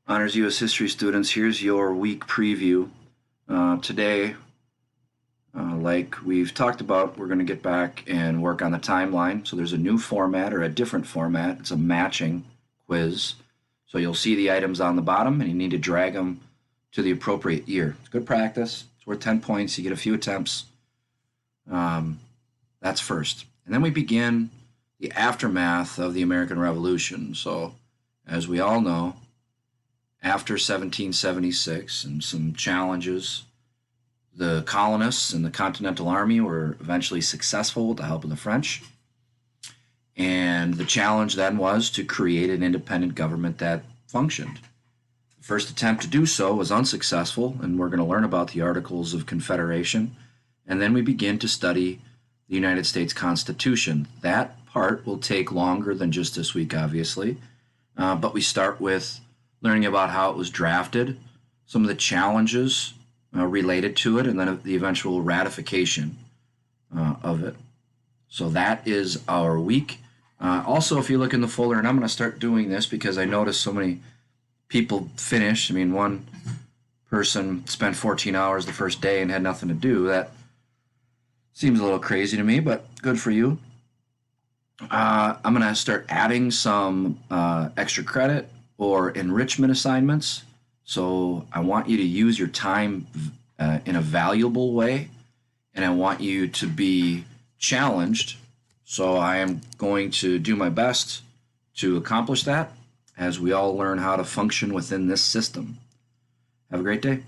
Honors U.S. History students, here's your week preview. Today, like we've talked about, we're going to get back and work on the timeline. So there's a new format or a different format. It's a matching quiz. So you'll see the items on the bottom and you need to drag them to the appropriate year. It's good practice. It's worth 10 points. You get a few attempts. That's first. And then we begin the aftermath of the American Revolution. So as we all know, after 1776 and some challenges, the colonists and the Continental Army were eventually successful with the help of the French. And the challenge then was to create an independent government that functioned. The first attempt to do so was unsuccessful, and we're going to learn about the Articles of Confederation. And then we begin to study the United States Constitution. That part will take longer than just this week, obviously. But we start with learning about how it was drafted, some of the challenges related to it, and then the eventual ratification of it. So that is our week. Also, if you look in the folder, and I'm going to start doing this because I noticed so many people finished. I mean, one person spent 14 hours the first day and had nothing to do. That seems a little crazy to me, but good for you. I'm going to start adding some extra credit or enrichment assignments. So I want you to use your time in a valuable way, and I want you to be challenged. So I am going to do my best to accomplish that as we all learn how to function within this system. Have a great day.